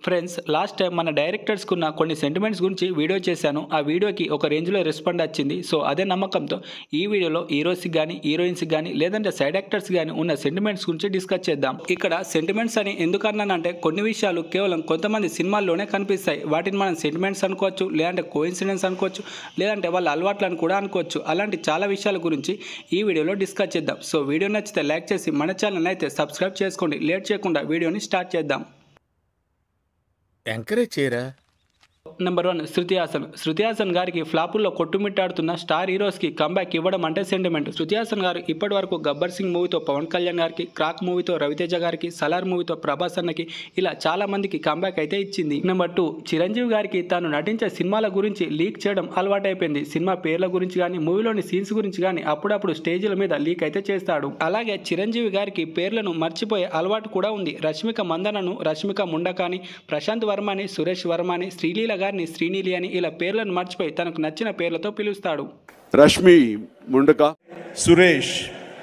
Friends, last time మన డైరెక్టర్స్కున్న కొన్ని sentiments గురించి వీడియో చేశాను. ఆ వీడియోకి ఒక రేంజ్లో రెస్పాండ్ వచ్చింది. సో అదే నమ్మకంతో ఈ వీడియోలో హీరోస్కి కానీ హీరోయిన్స్కి కానీ లేదంటే సైడ్ యాక్టర్స్ కానీ ఉన్న సెంటిమెంట్స్ గురించి డిస్కస్ చేద్దాం. ఇక్కడ సెంటిమెంట్స్ అని ఎందుకు అన్నానంటే కొన్ని విషయాలు కేవలం కొంతమంది సినిమాల్లోనే కనిపిస్తాయి. వాటిని మనం సెంటిమెంట్స్ అనుకోవచ్చు, లేదంటే కోఇన్సిడెన్స్ అనుకోవచ్చు, లేదంటే వాళ్ళ అలవాట్లను కూడా అనుకోవచ్చు. అలాంటి చాలా విషయాల గురించి ఈ వీడియోలో డిస్కస్ చేద్దాం. సో వీడియో నచ్చితే లైక్ చేసి మన ఛానల్ అయితే సబ్స్క్రైబ్ చేసుకోండి. లేట్ చేయకుండా వీడియోని స్టార్ట్ చేద్దాం. ఎంకరేజ్ చేయరా. నెంబర్ 1 శృతి హాసన్. శృతి హాసన్ గారికి ఫ్లాపుల్లో కొట్టుమిట్టాడుతున్న స్టార్ హీరోస్కి కంబ్యాక్ ఇవ్వడం అంటే సెంటిమెంట్. శృతి హాసన్ గారు ఇప్పటి వరకు గబ్బర్ సింగ్ మూవీతో పవన్ కళ్యాణ్ గారికి, క్రాక్ మూవీతో రవితేజ గారికి, సలార్ మూవీతో ప్రభాస్ అన్నకి ఇలా చాలా మందికి కంబ్యాక్ అయితే ఇచ్చింది. నెంబర్ 2 చిరంజీవి గారికి తాను నటించే సినిమాల గురించి లీక్ చేయడం అలవాటైపోయింది. సినిమా పేర్ల గురించి కానీ మూవీలోని సీన్స్ గురించి కానీ అప్పుడప్పుడు స్టేజ్ల మీద లీక్ అయితే చేస్తాడు. అలాగే చిరంజీవి గారికి పేర్లను మర్చిపోయే అలవాటు కూడా ఉంది. రష్మిక మందనను రష్మిక ముండకాని, ప్రశాంత్ వర్మని సురేష్ వర్మని, శ్రీలీల గారిని శ్రీనీలి అని ఇలా పేర్లను మర్చిపోయి తనకు నచ్చిన పేర్లతో పిలుస్తాడు. రష్మి ముండక, సురేష్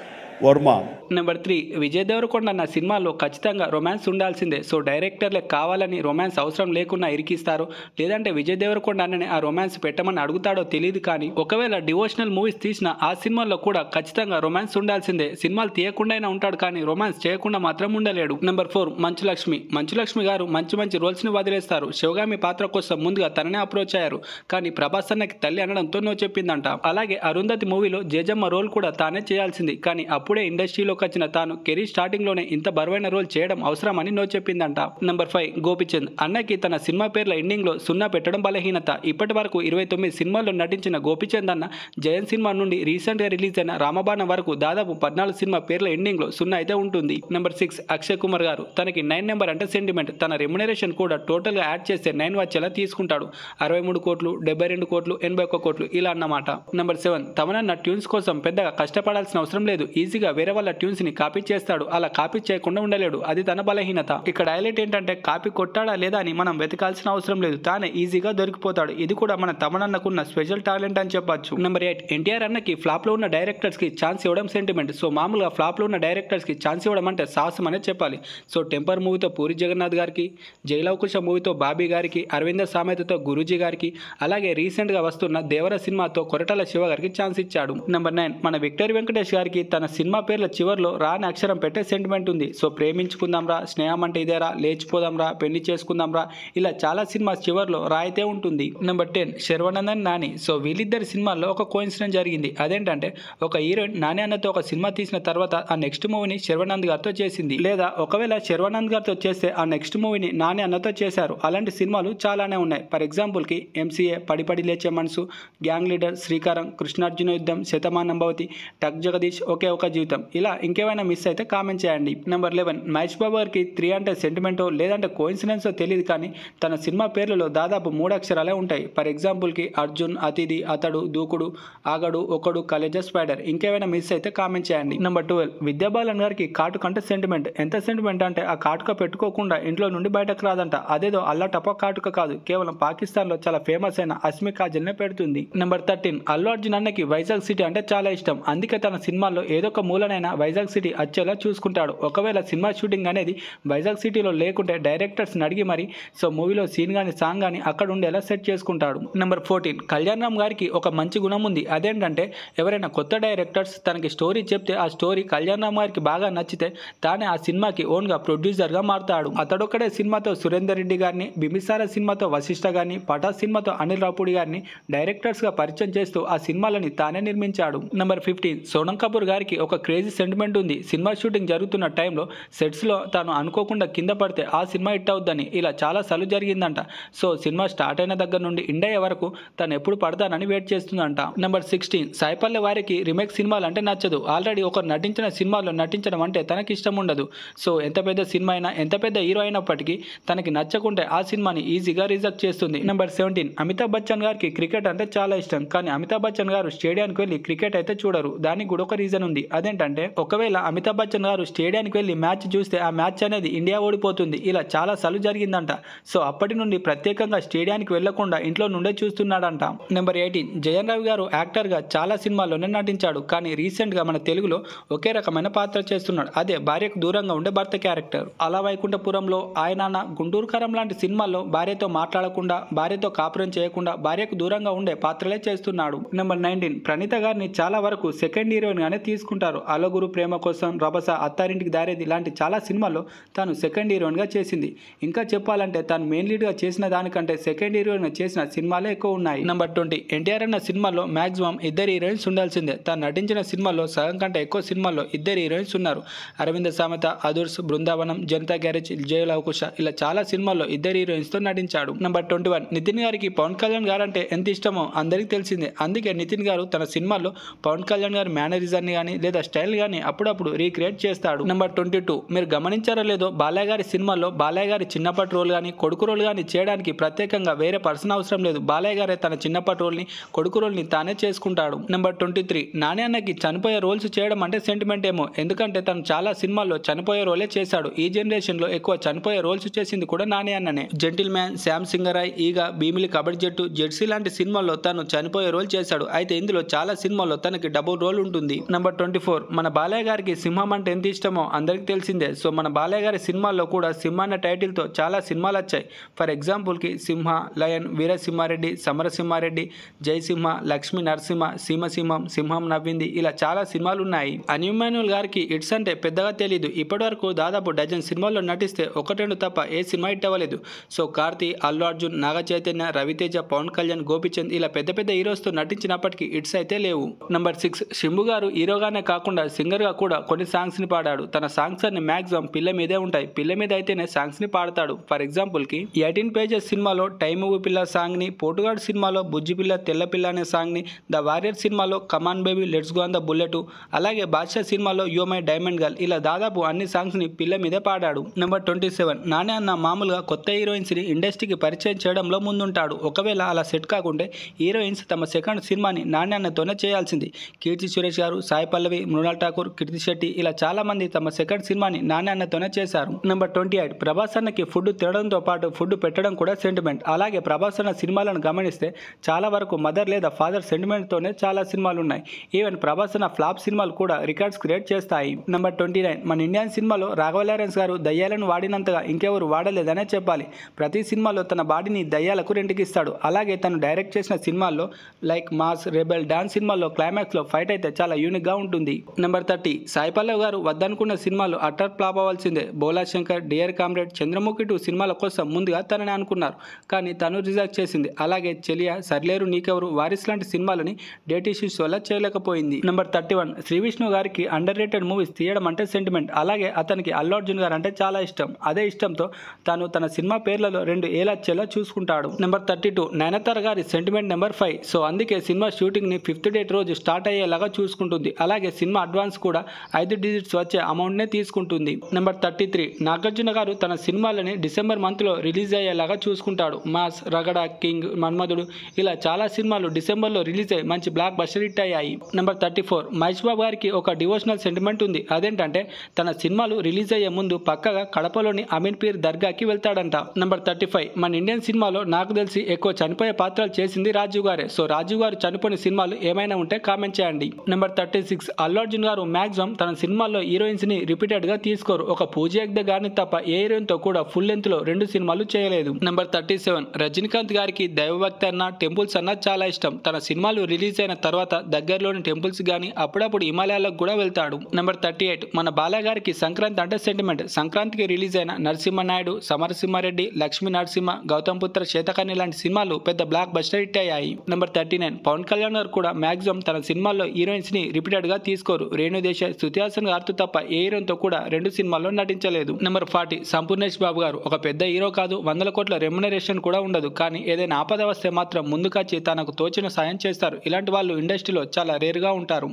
వర్మ. నెంబర్ 3 విజయ్ దేవరకొండ అన్న సినిమాలో ఖచ్చితంగా రొమాన్స్ ఉండాల్సిందే. సో డైరెక్టర్లే కావాలని రొమాన్స్ అవసరం లేకుండా ఇరికిస్తారు, లేదంటే విజయ్ దేవరకొండ అన్ననే ఆ రొమాన్స్ పెట్టమని అడుగుతాడో తెలియదు. కానీ ఒకవేళ డివోషనల్ మూవీస్ తీసిన ఆ సినిమాల్లో కూడా ఖచ్చితంగా రొమాన్స్ ఉండాల్సిందే. సినిమాలు తీయకుండా ఉంటాడు కానీ రొమాన్స్ చేయకుండా మాత్రం ఉండలేడు. నెంబర్ 4 మంచులక్ష్మి. మంచులక్ష్మి గారు మంచి మంచి రోల్స్ని వదిలేస్తారు. శివగామి పాత్ర కోసం ముందుగా తననే అప్రోచ్ అయ్యారు, కానీ ప్రభాస్ అన్నకి తల్లి అనడంతో నో చెప్పిందంట. అలాగే అరుంధతి మూవీలో జేజమ్మ రోల్ కూడా తానే చేయాల్సింది, కానీ అప్పుడే ఇండస్ట్రీలో వచ్చిన తాను కెరీర్ స్టార్టింగ్ లోనే ఇంత బరువైన రోల్ చేయడం అవసరమని నో చెప్పిందంట. నెంబర్ 5 గోపిచంద్. అన్నకి తన సినిమా పేర్ల ఎండింగ్ లో 0 పెట్టడం బలహీనత. ఇప్పటి వరకు 29 సినిమాల్లో నటించిన గోపిచంద్ అన్న జయన్ సినిమా నుండి రీసెంట్ గా రిలీజ్ అయిన రామబాణం వరకు దాదాపు 14 సినిమా పేర్ల ఎండింగ్ లో 0 అయితే ఉంటుంది. నెంబర్ 6 అక్షయ్ కుమార్ గారు. తనకి 9 నెంబర్ అంటే సెంటిమెంట్. తన రెమ్యునరేషన్ కూడా టోటల్ గా యాడ్ చేస్తే 9 వచ్చేలా తీసుకుంటాడు. 63 కోట్లు, 72 కోట్లు, 81 కోట్లు ఇలా అన్నమాట. నెంబర్ 7 తమనన్న ట్యూన్స్ కోసం పెద్దగా కష్టపడాల్సిన అవసరం లేదు. ఈజీగా వేరే వాళ్ళ ట్యూన్స్ ని కాపీ చేస్తాడు. అలా కాపీ చేయకుండా ఉండలేడు, అది తన బలహీనత. ఇక్కడ హైలైట్ ఏంటంటే కాపీ కొట్టాడా లేదా అని మనం వెతకాల్సిన అవసరం లేదు, తానే ఈజీగా దొరికిపోతాడు. ఇది కూడా మన తమనన్నకున్న స్పెషల్ టాలెంట్ అని చెప్పొచ్చు. నెంబర్ 8 ఎన్టీఆర్ అన్నకి ఫ్లాప్ లో ఉన్న డైరెక్టర్స్ కి ఛాన్స్ ఇవ్వడం సెంటిమెంట్. సో మామూలుగా ఫ్లాప్ లో ఉన్న డైరెక్టర్స్ కి ఛాన్స్ ఇవ్వడం అంటే సాహసం అనే చెప్పాలి. సో టెంపర్ మూవీతో పూరి జగన్నాథ్ గారికి, జైలవకుశ మూవీతో బాబీ గారికి, అరవింద సామెతతో గురూజీ గారికి, అలాగే రీసెంట్ గా వస్తున్న దేవర సినిమాతో కొరటాల శివ గారికి ఛాన్స్ ఇచ్చాడు. నెంబర్ 9 మన విక్టరీ వెంకటేష్ గారికి తన సినిమా పేర్ల చివర్లో రాని అక్షరం పెట్టే సెంటిమెంట్ ఉంది. సో ప్రేమించుకుందాం రా, స్నేహం అంటే ఇదేరా, లేచిపోదాం రా, పెళ్లి చేసుకుందాం రా ఇలా చాలా సినిమా చివర్లో రా అయితే ఉంటుంది. నెంబర్ 10 శర్వానందన్ నాని. సో వీళ్ళిద్దరి సినిమాల్లో ఒక కోఇన్సిడెన్స్ జరిగింది. అదేంటంటే ఒక హీరోయిన్ నాని అన్నతో ఒక సినిమా తీసిన తర్వాత ఆ నెక్స్ట్ మూవీని శర్వానంద్ గారితో చేసింది, లేదా ఒకవేళ శర్వానంద్ గారితో చేస్తే ఆ నెక్స్ట్ మూవీని నాని అన్నతో చేశారు. అలాంటి సినిమాలు చాలానే ఉన్నాయి. ఫర్ ఎగ్జాంపుల్ కి ఎంసీఏ, పడిపడి లేచే మనసు, గ్యాంగ్ లీడర్, శ్రీకారం, కృష్ణార్జున యుద్ధం, శతమానం భవతి, టక్ జగదీష్, ఒకే ఒక జీవితం ఇలా ఇంకేమైనా మిస్ అయితే కామెంట్ చేయండి. నెంబర్ 11 మహేష్ బాబు గారికి 3 అంటే సెంటిమెంటో లేదంటే కోఇన్సిడెన్సో తెలియదు, కానీ తన సినిమా పేర్లలో దాదాపు 3 అక్షరాలే ఉంటాయి. ఫర్ ఎగ్జాంపుల్ కి అర్జున్, అతిథి, అతడు, దూకుడు, ఆగడు, ఒకడు, కలేజ, స్పైడర్ ఇంకేమైనా మిస్ అయితే కామెంట్ చేయండి. నెంబర్ 12 విద్యాబాలన్ గారికి కాటుక అంటే సెంటిమెంట్. ఎంత సెంటిమెంట్ అంటే ఆ కాటుక పెట్టుకోకుండా ఇంట్లో నుండి బయటకు రాదంట. అదేదో అల్లా టపా కాటుక కాదు, కేవలం పాకిస్తాన్ లో చాలా ఫేమస్ అయిన అస్మి కాజల్ నే పెడుతుంది. నెంబర్ 13 అల్లు అర్జున్ అన్నకి వైజాగ్ సిటీ అంటే చాలా ఇష్టం. అందుకే తన సినిమాల్లో ఏదో ఒక మూలనైనా వైజాగ్ సిటీ వచ్చేలా చూసుకుంటాడు. ఒకవేళ సినిమా షూటింగ్ అనేది వైజాగ్ సిటీలో లేకుంటే డైరెక్టర్స్ అడిగి మరి సో మూవీలో సీన్ గానీ సాంగ్ గానీ అక్కడ ఉండేలా సెట్ చేసుకుంటాడు. నెంబర్ 14 కళ్యాణ్ రామ్ గారికి ఒక మంచి గుణం ఉంది. అదేంటంటే ఎవరైనా కొత్త డైరెక్టర్స్ తనకి స్టోరీ చెప్తే ఆ స్టోరీ కళ్యాణ్ రామ్ గారికి బాగా నచ్చితే తానే ఆ సినిమాకి ఓన్ గా ప్రొడ్యూసర్ గా మారుతాడు. అతడొక్కడే సినిమాతో సురేందర్ రెడ్డి గారిని, బింబిసార సినిమాతో వశిష్ఠ గారిని, పటాస్ సినిమాతో అనిల్ రావుపూడి గారిని డైరెక్టర్స్ గా పరిచయం చేస్తూ ఆ సినిమాలని తానే నిర్మించాడు. నెంబర్ 15 సోనం కపూర్ గారికి ఒక క్రేజీ సెంటిమెంట్ ఉంది. సినిమా షూటింగ్ జరుగుతున్న టైంలో సెట్స్లో తాను అనుకోకుండా కింద పడితే ఆ సినిమా హిట్ అవుద్దని ఇలా చాలా సార్లు జరిగిందంట. సో సినిమా స్టార్ట్ అయిన దగ్గర నుండి ఎండ్ అయ్యే వరకు తను ఎప్పుడు పడతానని వెయిట్ చేస్తుందంట. నెంబర్ 16 సాయిపల్లె వారికి రీమేక్ సినిమాలు అంటే నచ్చదు. ఆల్రెడీ ఒకరు నటించిన సినిమాలో నటించడం అంటే తనకి ఇష్టం ఉండదు. సో ఎంత పెద్ద సినిమా అయినా, ఎంత పెద్ద హీరో అయినప్పటికీ తనకి నచ్చకుంటే ఆ సినిమాని ఈజీగా రిజెక్ట్ చేస్తుంది. నెంబర్ 17 అమితాబ్ బచ్చన్ గారికి క్రికెట్ అంటే చాలా ఇష్టం, కానీ అమితాబ్ బచ్చన్ గారు స్టేడియానికి వెళ్ళి క్రికెట్ అయితే చూడరు. దానికి కూడా ఒక రీజన్ ఉంది. అదేంటంటే ఒకవేళ అమితాబ్ బచ్చన్ గారు స్టేడియానికి వెళ్ళి మ్యాచ్ చూస్తే ఆ మ్యాచ్ అనేది ఇండియా ఓడిపోతుంది. ఇలా చాలా సార్లు జరిగిందంట. సో అప్పటి నుండి ప్రత్యేకంగా స్టేడియానికి వెళ్లకుండా ఇంట్లో నుండే చూస్తున్నాడంట. నెంబర్ 18 జయన్ రవి గారు యాక్టర్గా చాలా సినిమాల్లోనే నటించాడు. కానీ రీసెంట్గా మన తెలుగులో ఒకే రకమైన పాత్ర చేస్తున్నాడు. అదే భార్యకు దూరంగా ఉండే భర్త క్యారెక్టర్. అలా వైకుంఠపురంలో, ఆయన గుంటూరు కారం లాంటి సినిమాల్లో భార్యతో మాట్లాడకుండా, భార్యతో కాపురం చేయకుండా, భార్యకు దూరంగా ఉండే పాత్రలే చేస్తున్నాడు. నెంబర్ 19 ప్రణీత గారిని చాలా వరకు సెకండ్ హీరోయిన్ గానే తీసుకుంటారు. అలగురు, ప్రేమ కోసం, రభస, అత్తారింటికి దారేది ఇలాంటి చాలా సినిమాల్లో తాను సెకండ్ హీరోయిన్ గా చేసింది. ఇంకా చెప్పాలంటే తాను మెయిన్ లీడ్ గా చేసిన దానికంటే సెకండ్ హీరోయిన్ గా చేసిన సినిమాలే ఎక్కువ ఉన్నాయి. నెంబర్ 20 ఎన్టీఆర్ అన్న సినిమాలో మాక్సిమం ఇద్దరు హీరోయిన్స్ ఉండాల్సిందే. తాను నటించిన సినిమాల్లో సగం కంటే ఎక్కువ సినిమాల్లో ఇద్దరు హీరోయిన్స్ ఉన్నారు. అరవింద సామెత, అదుర్స్, బృందావనం, జనతా గ్యారేజ్, జయలవకుశ ఇలా చాలా సినిమాల్లో ఇద్దరు హీరోయిన్స్ తో నటించాడు. నెంబర్ 21 నితిన్ గారికి పవన్ కళ్యాణ్ గారు అంటే ఎంత ఇష్టమో అందరికీ తెలిసిందే. అందుకే నితిన్ గారు తన సినిమాల్లో పవన్ కళ్యాణ్ గారి మేనరిజాన్ని కానీ లేదా స్టైల్ కానీ అప్పుడప్పుడు రీక్రియేట్ చేస్తాడు. నెంబర్ 22 మీరు గమనించారో లేదో, బాలయ్య గారి సినిమాల్లో బాలయ్య గారి చిన్నప్పటి రోల్ కానీ కొడుకు రోల్ కానీ చేయడానికి ప్రత్యేకంగా వేరే పర్సన్ అవసరం లేదు. బాలయ్య గారే తన చిన్నప్పటి రోల్ని, కొడుకు రోల్ని తానే చేసుకుంటాడు. నెంబర్ 23 నాని అన్నకి చనిపోయే రోల్స్ చేయడం అంటే సెంటిమెంట్ ఏమో. ఎందుకంటే తను చాలా సినిమాల్లో చనిపోయే రోలే చేశాడు. ఈ జనరేషన్ లో ఎక్కువ చనిపోయే రోల్స్ చేసింది కూడా నాని అన్ననే. జెంటిల్ మ్యాన్, శ్యామ్ సింగరాయ్, ఈగ, భీమిలి, కబడ్డీ జట్టు, జెర్సీ లాంటి సినిమాల్లో తను చనిపోయే రోల్ చేశాడు. అయితే ఇందులో చాలా సినిమాల్లో తనకి డబుల్ రోల్ ఉంటుంది. నెంబర్ 24 మన బాలయ్య గారికి సింహం అంటే ఎంత ఇష్టమో అందరికీ తెలిసిందే. సో మన బాలయ్య గారి సినిమాల్లో కూడా సింహ అన్న టైటిల్ తో చాలా సినిమాలు వచ్చాయి. ఫర్ ఎగ్జాంపుల్ కి సింహ, లయన్, వీరసింహారెడ్డి, సమరసింహారెడ్డి, జయసింహ, లక్ష్మీ నరసింహ, సీమసింహం, సింహం నవ్వింది ఇలా చాలా సినిమాలు ఉన్నాయి. అనిమాన్యుల్ గారికి ఇట్స్ అంటే పెద్దగా తెలియదు. ఇప్పటి వరకు దాదాపు డజన్ సినిమాల్లో నటిస్తే ఒకటెండు తప్ప ఏ సినిమా హిట్ అవ్వలేదు. సో కార్తీ, అల్లు అర్జున్, నాగ చైతన్య, రవితేజ, పవన్ కళ్యాణ్, గోపిచంద్ ఇలా పెద్ద పెద్ద హీరోస్ తో నటించినప్పటికీ ఇట్స్ అయితే లేవు. నెంబర్ 6 శంభు గారు హీరోగానే కాకుండా సింగర్ గా కూడా కొన్ని సాంగ్స్ ని పాడాడు. తన సాంగ్స్ అన్ని మాక్సిమం పిల్ల మీదే ఉంటాయి. పిల్ల మీద అయితేనే సాంగ్స్ ని పాడతాడు. ఫర్ ఎగ్జాంపుల్ కి 18 పేజెస్ సినిమాలో టైమ్ మూవీ పిల్ల సాంగ్ ని, పోటుగాడు సినిమాలో బుజ్జి పిల్ల తెల్ల పిల్ల అనే సాంగ్ ని, ద వారియర్ సినిమాలో come on baby let's go on the bullet, అలాగే బాద్షా సినిమాలో యో మై డైమండ్ గర్ల్ ఇలా దాదాపు అన్ని సాంగ్స్ ని పిల్ల మీదే పాడాడు. నెంబర్ 27 నాని అన్న మామూలుగా కొత్త హీరోయిన్స్ ని ఇండస్ట్రీకి పరిచయం చేయడంలో ముందుంటాడు. ఒకవేళ అలా సెట్ కాకుంటే హీరోయిన్స్ తమ సెకండ్ సినిమాని నాని అన్నతోనే చేయాల్సింది. కీర్తి సురేష్ గారు, సాయి పల్లవి, మృణాల్ ఠాకూర్, కీర్తి శెట్టి ఇలా చాలా మంది తమ సెకండ్ సినిమాని నాని అన్నతోనే చేశారు. నెంబర్ 28 ప్రభాస్ అన్నకి ఫుడ్ తినడంతో పాటు ఫుడ్ పెట్టడం కూడా సెంటిమెంట్. అలాగే ప్రభాస్ అన్న సినిమాలను గమనిస్తే చాలా వరకు మదర్ లేదా ఫాదర్ సెంటిమెంట్ తోనే చాలా సినిమాలు ఉన్నాయి. ఈవెన్ ప్రభాస్ అన్న ఫ్లాప్ సినిమాలు కూడా రికార్డ్స్ క్రియేట్ చేస్తాయి. నెంబర్ 29 మన ఇండియన్ సినిమాలో రాఘవ లారెన్స్ గారు దయ్యాలను వాడినంతగా ఇంకెవరు వాడలేదనే చెప్పాలి. ప్రతి సినిమాలో తన బాడీని దయ్యాలకు రెంటికిస్తాడు. అలాగే తను డైరెక్ట్ చేసిన సినిమాల్లో లైక్ మాస్, రెబెల్, డాన్స్ సినిమాల్లో క్లైమాక్స్ లో ఫైట్ అయితే చాలా యూనిక్ గా ఉంటుంది. నెంబర్ 30 సాయి పల్లవి గారు వద్దనుకున్న సినిమాలు అట్టర్ ఫ్లాప్ అవ్వాల్సిందే. బోలా శంకర్, డియర్ కామ్రేడ్, చంద్రముఖి 2 సినిమాల కోసం ముందుగా తనని అనుకున్నారు. కానీ తను రిజెక్ట్ చేసింది. అలాగే చెలియా, సర్లేరు నీకెవరు, వారిస్ లాంటి సినిమాలని డేట్ ఇష్యూస్ వల్ల చేయలేకపోయింది. నెంబర్ 31 శ్రీ విష్ణు గారికి అండర్ రేటెడ్ మూవీస్ తీయడం అంటే సెంటిమెంట్. అలాగే అతనికి అల్లు అర్జున్ గారు అంటే చాలా ఇష్టం. అదే ఇష్టంతో తాను తన సినిమా పేర్లలో 2 ఏలచ్చేలా చూసుకుంటాడు. నెంబర్ 32 నయనతార గారి సెంటిమెంట్ నెంబర్ 5. సో అందుకే సినిమా షూటింగ్ ని 5th డేట్ రోజు స్టార్ట్ అయ్యేలాగా చూసుకుంటుంది. అలాగే సినిమా అడ్వాన్స్ కూడా 5 డిజిట్స్ వచ్చే అమౌంట్ నే తీసుకుంటుంది. నెంబర్ 33 నాగార్జున గారు తన సినిమాలని డిసెంబర్ మంత్ లో రిలీజ్ అయ్యేలాగా చూసుకుంటాడు. మాస్, రగడ, కింగ్, మన్మధుడు ఇలా చాలా సినిమాలు డిసెంబర్ లో రిలీజ్ అయ్యి మంచి బ్లాక్ బస్టర్ హిట్ అయ్యాయి. నెంబర్ 34 మహేష్ బాబు గారికి ఒక డివోషనల్ సెంటిమెంట్ ఉంది. అదేంటంటే తన సినిమాలు రిలీజ్ అయ్యే ముందు పక్కగా కడపలోని అమీన్ పీర్ దర్గాకి వెళ్తాడంట. నెంబర్ 35 మన ఇండియన్ సినిమాలో నాకు తెలిసి ఎక్కువ చనిపోయే పాత్రలు చేసింది రాజీవ్ గారే. సో రాజీవ్ గారు చనిపోయిన సినిమాలు ఏమైనా ఉంటే కామెంట్ చేయండి. నెంబర్ 36 అల్లు అర్జున్ గారు మాక్సిమం తన సినిమాల్లో హీరోయిన్స్ ని రిపీటెడ్ గా తీసుకోరు. ఒక పూజ ఎగ్ద గారిని తప్ప ఏ హీరోయిన్ తో కూడా ఫుల్ లెంత్ లో 2 సినిమాలు చేయలేదు. నెంబర్ 37 రజనీకాంత్ గారికి దైవభక్తి అన్న, టెంపుల్స్ అన్న చాలా ఇష్టం. తన సినిమాలు రిలీజ్ అయిన తర్వాత దగ్గరలోని టెంపుల్స్ గానీ అప్పుడప్పుడు హిమాలయాలకు కూడా వెళ్తాడు. నెంబర్ 38 మన బాలయ్య గారికి సంక్రాంతి అంటే సెంటిమెంట్. సంక్రాంతికి రిలీజ్ అయిన నరసింహనాయుడు, సమరసింహారెడ్డి, లక్ష్మీ నరసింహ, గౌతమ్ పుత్ర, శేతకర్ణి లాంటి సినిమాలు పెద్ద బ్లాక్ బస్టర్ హిట్ అయ్యాయి. నెంబర్ 39 పవన్ కళ్యాణ్ గారు కూడా మాక్సిమం తన సినిమాల్లో హీరోయిన్స్ ని రిపీటెడ్ గా తీసుకోరు. రేణు దేశాయ్, శృతి హాసన్ గారితో తప్ప ఏ హీరోయిన్ తో కూడా 2 సినిమాల్లో నటించలేదు. నెంబర్ 40 సంపూర్ణేష్ బాబు గారు ఒక పెద్ద హీరో కాదు, 100 కోట్ల రెమ్యునరేషన్ కూడా ఉండదు. కానీ ఏదైనా ఆపద వస్తే మాత్రం ముందుకొచ్చి తనకు తోచిన సాయం చేస్తారు. ఇలాంటి వాళ్ళు ఇండస్ట్రీలో చాలా రేర్ గా ఉంటారు.